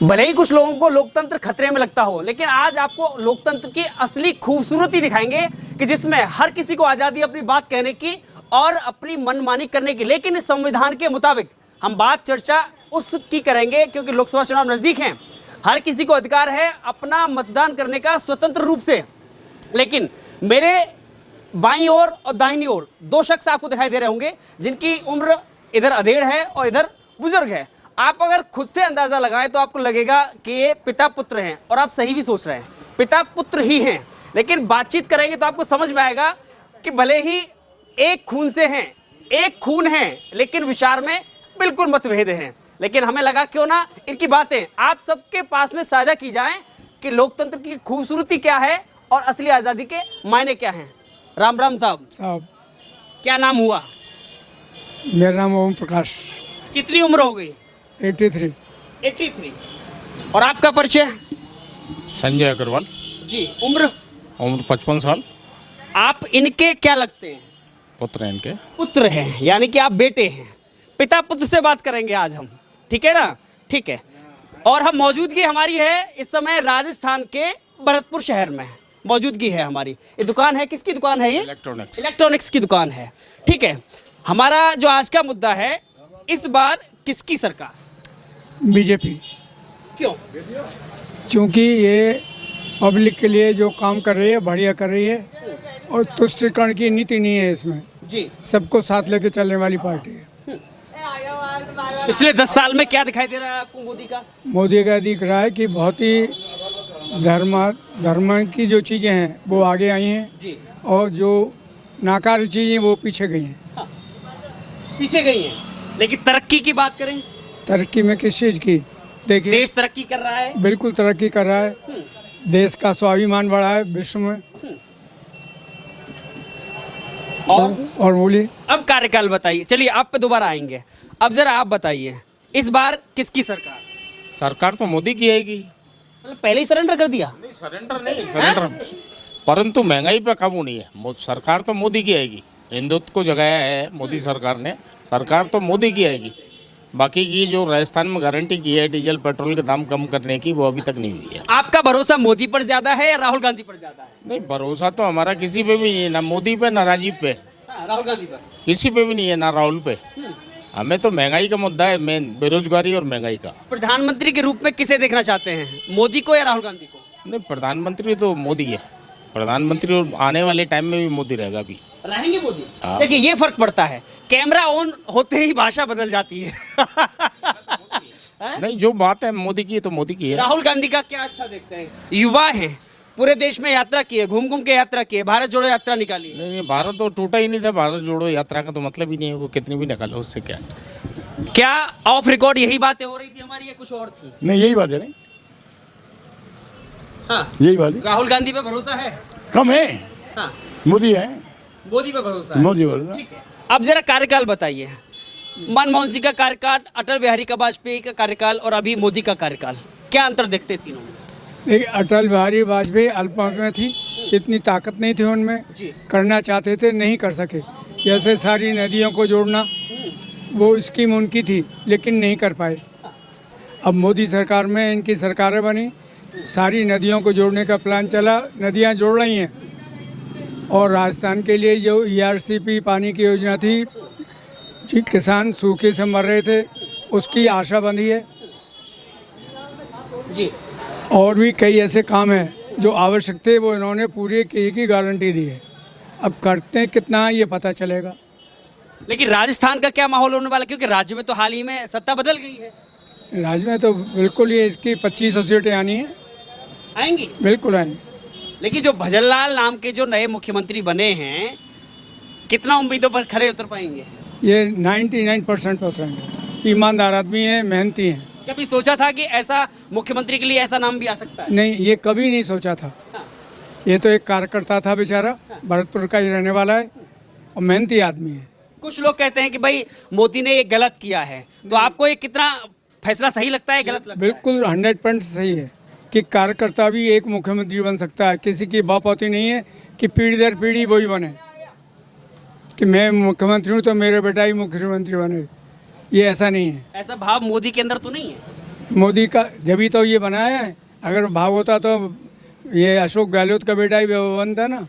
भले ही कुछ लोगों को लोकतंत्र खतरे में लगता हो, लेकिन आज आपको लोकतंत्र की असली खूबसूरती दिखाएंगे कि जिसमें हर किसी को आज़ादी अपनी बात कहने की और अपनी मनमानी करने की। लेकिन इस संविधान के मुताबिक हम बात चर्चा उसकी करेंगे क्योंकि लोकसभा चुनाव नज़दीक हैं। हर किसी को अधिकार है अपना मतदान करने का स्वतंत्र रूप से। लेकिन मेरे बाईं ओर और दाहिनी ओर दो शख्स आपको दिखाई दे रहे होंगे जिनकी उम्र इधर अधेड़ है और इधर बुजुर्ग है। आप अगर खुद से अंदाजा लगाएं तो आपको लगेगा कि ये पिता पुत्र हैं, और आप सही भी सोच रहे हैं, पिता पुत्र ही हैं। लेकिन बातचीत करेंगे तो आपको समझ में आएगा कि भले ही एक खून से हैं, एक खून है, लेकिन विचार में बिल्कुल मतभेद हैं। लेकिन हमें लगा क्यों ना इनकी बातें आप सबके पास में साझा की जाएं कि लोकतंत्र की खूबसूरती क्या है और असली आज़ादी के मायने क्या हैं। राम राम साहब, क्या नाम हुआ? मेरा नाम ओम प्रकाश। कितनी उम्र हो गई? 83। और आपका परिचय? संजय अग्रवाल। जी। उम्र? उम्र 55 साल। आप इनके क्या लगते हैं? पुत्र हैं इनके। पुत्र हैं, यानी कि आप बेटे हैं। पिता पुत्र से बात करेंगे आज हम, ठीक है ना? ठीक है। और हम मौजूदगी हमारी है इस समय राजस्थान के भरतपुर शहर में मौजूदगी है हमारी। ये दुकान है, किसकी दुकान है ये? इलेक्ट्रॉनिक्स की दुकान है। ठीक है। हमारा जो आज का मुद्दा है, इस बार किसकी सरकार? बीजेपी। क्यों? क्योंकि ये पब्लिक के लिए जो काम कर रही है बढ़िया कर रही है, और तुष्टिकरण की नीति नहीं है इसमें। जी। सबको साथ लेके चलने वाली पार्टी है। पिछले 10 साल में क्या दिखाई दे रहा है आपको मोदी का? मोदी का दिख रहा है कि बहुत ही धर्म की जो चीज़ें हैं वो आगे आई हैं जी। और जो नाकारी चीज़ें वो पीछे गई हैं। पीछे गई हैं। लेकिन तरक्की की बात करें, तरक्की में किस चीज़ की? देखिए, देश तरक्की कर रहा है। बिल्कुल तरक्की कर रहा है। देश का स्वाभिमान बढ़ा है विश्व में। और बोलिए। अब कार्यकाल बताइए। चलिए आप पे दोबारा आएंगे। अब जरा आप बताइए, इस बार किसकी सरकार? सरकार तो मोदी की आएगी। मतलब पहले ही सरेंडर कर दिया? नहीं, सरेंडर परंतु महंगाई पे काबू नहीं है। सरकार तो मोदी की आएगी। हिंदुत्व को जगाया है मोदी सरकार ने। सरकार तो मोदी की आएगी। बाकी की जो राजस्थान में गारंटी की है डीजल पेट्रोल के दाम कम करने की, वो अभी तक नहीं हुई है। आपका भरोसा मोदी पर ज्यादा है या राहुल गांधी पर ज्यादा है? नहीं, भरोसा तो हमारा किसी पे भी नहीं है, ना मोदी पे ना राजीव पे। राहुल गांधी पर किसी पे भी नहीं है, ना राहुल पे। हमें तो महंगाई का मुद्दा है मेन, बेरोजगारी और महंगाई का। प्रधानमंत्री के रूप में किसे देखना चाहते हैं, मोदी को या राहुल गांधी को? नहीं, प्रधानमंत्री तो मोदी है। प्रधानमंत्री और आने वाले टाइम में भी मोदी रहेगा। अभी रहेंगे मोदी। हाँ। देखिए ये फर्क पड़ता है, कैमरा ऑन होते ही भाषा बदल जाती है। नहीं, जो बात है मोदी की है तो मोदी की है। राहुल गांधी का क्या अच्छा देखते हैं? युवा हैं, पूरे देश में यात्रा की है, घूम घूम के यात्रा की है, भारत जोड़ो यात्रा निकाली है। नहीं, भारत तो टूटा ही नहीं था। भारत जोड़ो यात्रा का तो मतलब ही नहीं है। वो कितनी भी निकालो, उससे क्या। क्या ऑफ रिकॉर्ड यही बातें हो रही थी हमारी या कुछ और थी? नहीं, यही बात है। नहीं, हाँ। यही बात है। राहुल गांधी पे भरोसा है? कम है। हाँ। मोदी है। मोदी पे भरोसा है। मोदी बोल रहा। ठीक है। अब जरा कार्यकाल बताइए। मनमोहन सिंह का कार्यकाल, अटल बिहारी का वाजपेयी का कार्यकाल और अभी मोदी का कार्यकाल, क्या अंतर देखते हैं तीनों में? देखिए, अटल बिहारी वाजपेयी अल्पमत में थी, इतनी ताकत नहीं थी उनमें। जी। करना चाहते थे, नहीं कर सके। जैसे सारी नदियों को जोड़ना, वो स्कीम उनकी थी लेकिन नहीं कर पाए। अब मोदी सरकार में इनकी सरकारें बनी, सारी नदियों को जोड़ने का प्लान चला, नदियां जोड़ रही हैं। और राजस्थान के लिए जो ERCP पानी की योजना थी, जी, किसान सूखे से मर रहे थे, उसकी आशा बंधी है। जी। और भी कई ऐसे काम हैं जो आवश्यक थे, वो इन्होंने पूरे किए की गारंटी दी है। अब करते हैं कितना ये पता चलेगा। लेकिन राजस्थान का क्या माहौल होने वाला, क्योंकि राज्य में तो हाल ही में सत्ता बदल गई है। राज्य में तो बिल्कुल ये इसकी 25 सीटें आनी है। आएंगी? बिल्कुल आएंगी। लेकिन जो भजनलाल नाम के जो नए मुख्यमंत्री बने हैं, कितना उम्मीदों पर खरे उतर पाएंगे? ये 99% उतरेंगे। ईमानदार आदमी हैं, मेहनती हैं। कभी सोचा था कि ऐसा मुख्यमंत्री के लिए ऐसा नाम भी आ सकता है? नहीं, ये कभी नहीं सोचा था। हाँ। ये तो एक कार्यकर्ता था बेचारा, भरतपुर का ही रहने वाला है और मेहनती आदमी है। कुछ लोग कहते हैं कि भाई मोदी ने ये गलत किया है, तो आपको ये कितना फैसला सही लगता है, गलत लगता है? बिल्कुल 100% सही है कि कार्यकर्ता भी एक मुख्यमंत्री बन सकता है। किसी की बापौती नहीं है कि पीढ़ी दर पीढ़ी वही बने कि मैं मुख्यमंत्री हूँ तो मेरे बेटा ही मुख्यमंत्री बने। ये ऐसा नहीं है। ऐसा भाव मोदी के अंदर तो नहीं है? मोदी का जब ही तो ये बनाया है, अगर भाव होता तो ये अशोक गहलोत का बेटा ही बनता ना।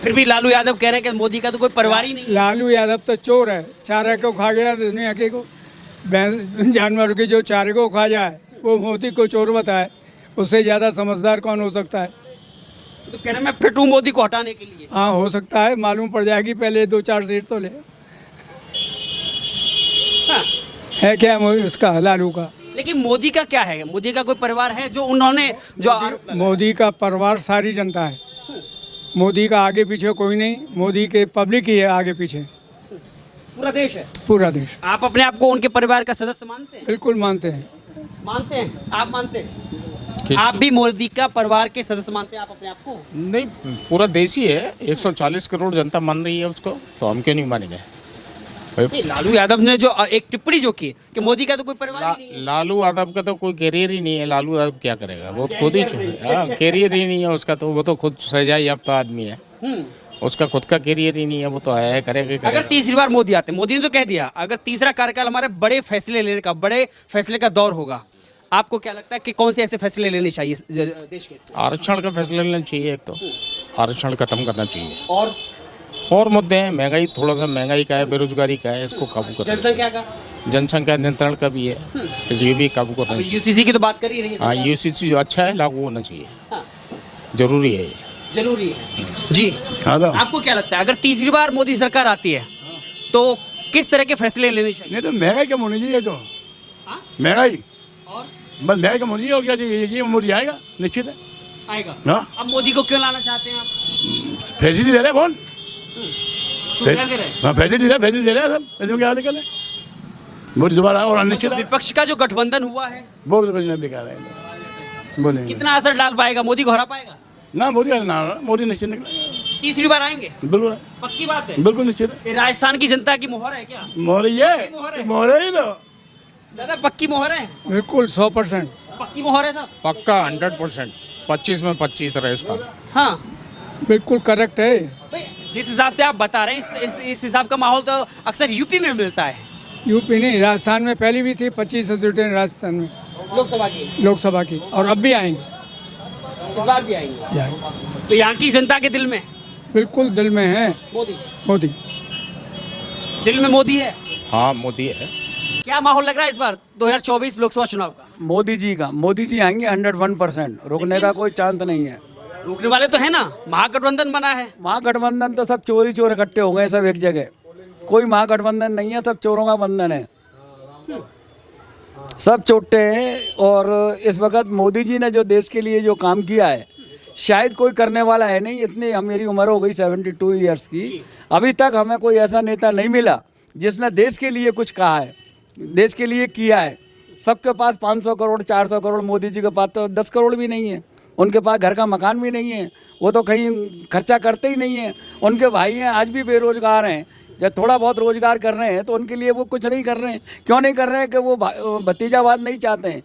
फिर भी लालू यादव कह रहे हैं कि मोदी का तो कोई परिवार ही नहीं। लालू यादव तो चोर है, चारे को खा गया दुनिया के को, जानवर के जो चारे को खा जाए वो मोदी को चोर बताए, उससे ज़्यादा समझदार कौन हो सकता है। तो कह रहे हैं मैं फिट हूँ मोदी को हटाने के लिए। हाँ हो सकता है, मालूम पड़ जाएगी, पहले 2-4 सीट तो ले। हाँ। है क्या उसका लालू का? लेकिन मोदी का क्या है, मोदी का कोई परिवार है जो उन्होंने जो मोदी का परिवार सारी जनता है, मोदी का आगे पीछे कोई नहीं, मोदी के पब्लिक ही है आगे पीछे, पूरा देश है। पूरा देश। आप अपने आप को उनके परिवार का सदस्य मानते हैं? बिल्कुल मानते हैं। मानते हैं, आप मानते हैं? आप भी मोदी का परिवार के सदस्य मानते हैं आप अपने आप को? नहीं, पूरा देश ही है, 140 करोड़ जनता मान रही है उसको, तो हम क्यों नहीं मानेंगे। नहीं, लालू यादव ने जो एक टिप्पणी जो की कि मोदी का तो कोई परिवार ही नहीं है। लालू यादव का तो कोई कैरियर ही नहीं है। लालू यादव क्या करेगा, वो तो खुद ही कैरियर ही नहीं है उसका, तो वो तो खुद सजा याफ्ता आदमी है, उसका खुद का कैरियर ही नहीं है, वो तो है करेगा। अगर तीसरी बार मोदी आते, मोदी ने तो कह दिया अगर तीसरा कार्यकाल हमारे बड़े फैसले लेने का, बड़े फैसले का दौर होगा, आपको क्या लगता है कि कौन से ऐसे फैसले लेने चाहिए देश के? आरक्षण का फैसला लेना चाहिए, एक तो आरक्षण खत्म करना चाहिए, और मुद्दे हैं, महंगाई, थोड़ा सा महंगाई का है, बेरोजगारी का है, इसको काबू करना जनसंख्या का, जनसंख्या नियंत्रण का भी है, ये भी काबू करना चाहिए। यूसीसी की तो बात कर ही रही है। हाँ, यूसीसी जो अच्छा है लागू होना चाहिए, हाँ, जरूरी है ये। जरूरी है जी। आपको क्या लगता है अगर तीसरी बार मोदी सरकार आती है तो किस तरह के फैसले लेने चाहिए? नहीं तो महंगाई कम होनी चाहिए, तो महंगाई और बस महंगाई कम होनी चाहिए, और क्या चाहिए, ये मोदी आएगा निश्चित है। आएगा। हाँ, अब मोदी को क्यों लाना चाहते हैं आप? फैसिलिटी दे रहे हैं कौन? सुविधा दे रहे हैं। हाँ, फैसिलिटी दे रहे हैं सब, इसमें क्या निकल है, मोदी दोबारा और निश्चित है। विपक्ष का जो गठबंधन हुआ है वो बेकार है, बोले कितना असर डाल पाएगा, मोदी को हरा पाएगा? ना मोदी ना, मोदी निश्चित निकला, तीसरी बार आएंगे? बिल्कुल पक्की बात है? बिल्कुल निश्चित है। ये राजस्थान की जनता की मोहर है क्या? मोदी है, मोदी ही तो दादा पक्की मोहर है? बिल्कुल 100%। पक्की मोहर है साहब? पक्का 100%, 25 में 25 राजस्थान। हाँ बिल्कुल करेक्ट है। भाई, जिस हिसाब से आप बता रहे हैं इस हिसाब का माहौल तो अक्सर यूपी में मिलता है। यूपी नहीं, राजस्थान में पहले भी थी 25 सीटें राजस्थान में लोकसभा की, और अब भी आएंगे, इस बार भी आएंगे। जाएंगे। तो यहाँ की जनता के दिल में बिल्कुल दिल में है मोदी। दिल में मोदी है। हाँ, मोदी है। क्या माहौल लग रहा है इस बार 2024 लोकसभा चुनाव का? मोदी जी आएंगे 101%, रोकने का कोई चांस नहीं है। रोकने वाले तो है ना, महागठबंधन बना है। महागठबंधन तो सब चोर इकट्ठे हो गए सब एक जगह, कोई महागठबंधन नहीं है, सब चोरों का बंधन है, सब चोटे हैं। और इस वक्त मोदी जी ने जो देश के लिए जो काम किया है शायद कोई करने वाला है नहीं। इतनी मेरी उम्र हो गई 72 ईयर्स की, अभी तक हमें कोई ऐसा नेता नहीं मिला जिसने देश के लिए कुछ कहा है, देश के लिए किया है। सबके पास 500 करोड़ 400 करोड़, मोदी जी के पास तो 10 करोड़ भी नहीं है, उनके पास घर का मकान भी नहीं है, वो तो कहीं खर्चा करते ही नहीं हैं। उनके भाई हैं आज भी बेरोजगार हैं, जब थोड़ा बहुत रोजगार कर रहे हैं तो उनके लिए वो कुछ नहीं कर रहे हैं। क्यों नहीं कर रहे हैं कि वो भतीजावाद नहीं चाहते हैं,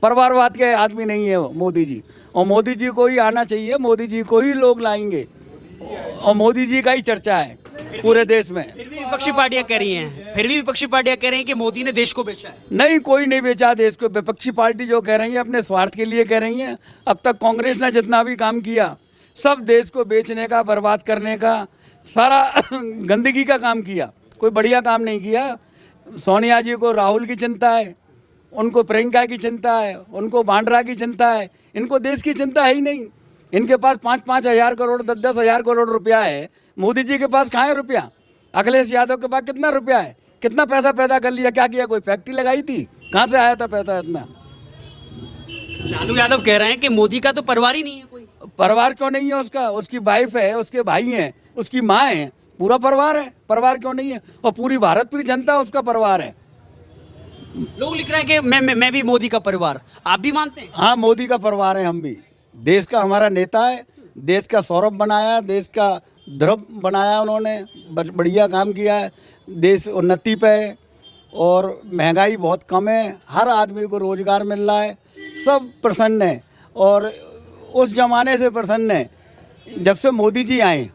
परिवारवाद के आदमी नहीं है वो मोदी जी। और मोदी जी को ही आना चाहिए, मोदी जी को ही लोग लाएंगे, और मोदी जी का ही चर्चा है पूरे देश में। फिर भी विपक्षी पार्टियां कह रही हैं कि मोदी ने देश को बेचा है। नहीं, कोई नहीं बेचा देश को। विपक्षी पार्टी जो कह रही है अपने स्वार्थ के लिए कह रही है। अब तक कांग्रेस ने जितना भी काम किया सब देश को बेचने का, बर्बाद करने का, सारा गंदगी का काम किया, कोई बढ़िया काम नहीं किया। सोनिया जी को राहुल की चिंता है, उनको प्रियंका की चिंता है, उनको बांड्रा की चिंता है, इनको देश की चिंता है ही नहीं। इनके पास 5-5 हज़ार करोड़ 10-10 हज़ार करोड़ रुपया है, मोदी जी के पास कहाँ है रुपया? अखिलेश यादव के पास कितना रुपया है, कितना पैसा पैदा कर लिया, क्या किया? कोई फैक्ट्री लगाई थी? कहाँ से आया था पैसा इतना? लालू यादव कह रहे हैं कि मोदी का तो परिवार ही नहीं है कोई। परिवार क्यों नहीं है उसका? उसकी वाइफ है, उसके भाई हैं, उसकी माँ है, पूरा परिवार है। परिवार क्यों नहीं है? और पूरी भारत पूरी जनता उसका परिवार है। लोग लिख रहे हैं कि मैं भी मोदी का परिवार, आप भी मानते हैं? हाँ, मोदी का परिवार है हम भी। देश का हमारा नेता है, देश का सौरभ बनाया, देश का ध्रुव बनाया, उन्होंने बढ़िया काम किया है, देश उन्नति पे है और महंगाई बहुत कम है, हर आदमी को रोजगार मिल रहा है, सब प्रसन्न है। और उस ज़माने से प्रसन्न है जब से मोदी जी आए।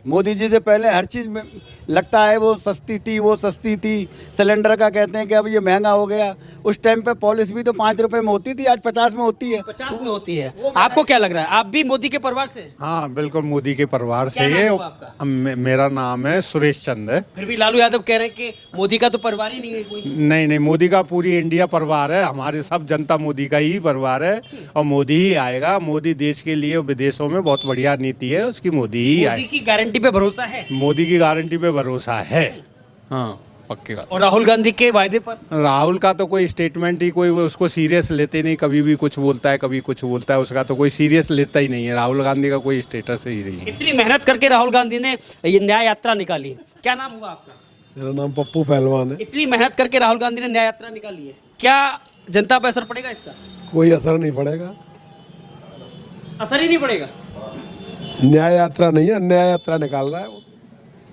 मोदी जी से पहले हर चीज़ में लगता है वो सस्ती थी, वो सस्ती थी। सिलेंडर का कहते हैं कि अब ये महंगा हो गया। उस टाइम पे पॉलिश भी तो 5 रुपए में होती थी, आज 50 में होती है। 50 में होती है। आपको क्या लग रहा है, आप भी मोदी के परिवार से? हाँ बिल्कुल, मोदी के परिवार से क्या नाम ये। हुआ आपका? मेरा नाम है सुरेश चंद है। फिर भी लालू यादव कह रहे हैं कि मोदी का तो परिवार ही नहीं है कोई। नहीं नहीं, मोदी का पूरी इंडिया परिवार है, हमारे सब जनता मोदी का ही परिवार है और मोदी ही आएगा। मोदी देश के लिए विदेशों में बहुत बढ़िया नीति है उसकी, मोदी ही मोदी आए। की गारंटी पे भरोसा है मोदी की गारंटी पे भरोसा है, हाँ पक्की बात। और राहुल गांधी के वायदे पर? राहुल का तो कोई स्टेटमेंट ही, कोई उसको सीरियस लेते नहीं, कभी भी कुछ बोलता है कभी कुछ बोलता है, उसका तो कोई सीरियस लेता ही नहीं है। राहुल गांधी का कोई स्टेटस ही नहीं है। इतनी मेहनत करके राहुल गांधी ने ये न्याय यात्रा निकाली, क्या नाम हुआ आपका? मेरा नाम पप्पू पहलवान है। इतनी मेहनत करके राहुल गांधी ने न्याय यात्रा निकाली है, क्या जनता पर असर पड़ेगा इसका? कोई असर नहीं पड़ेगा, असर ही नहीं पड़ेगा। न्याय यात्रा नहीं है, न्याय यात्रा निकाल रहा है वो।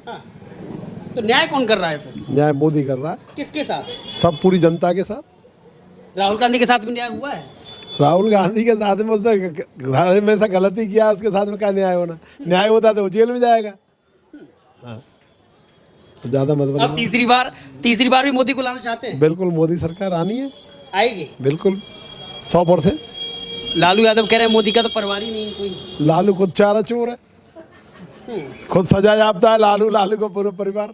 हाँ। तो न्याय कौन कर रहा है फिर? न्याय मोदी कर रहा है, किसके साथ? सब पूरी जनता के साथ। राहुल गांधी के साथ भी न्याय हुआ है? राहुल गांधी के साथ में उसने में से गलती किया, उसके साथ में क्या न्याय होना? न्याय होता तो वो जेल में जाएगा। हाँ, अब ज्यादा मत अब बोलो। तीसरी बार भी मोदी को लाना चाहते हैं? बिल्कुल मोदी सरकार आनी है, आएगी बिल्कुल 100%। लालू यादव कह रहे हैं मोदी का तो परिवार ही नहीं है कोई। लालू खुद चारा चोर है, खुद सजा याफ्ता है लालू, लालू का पूरा परिवार।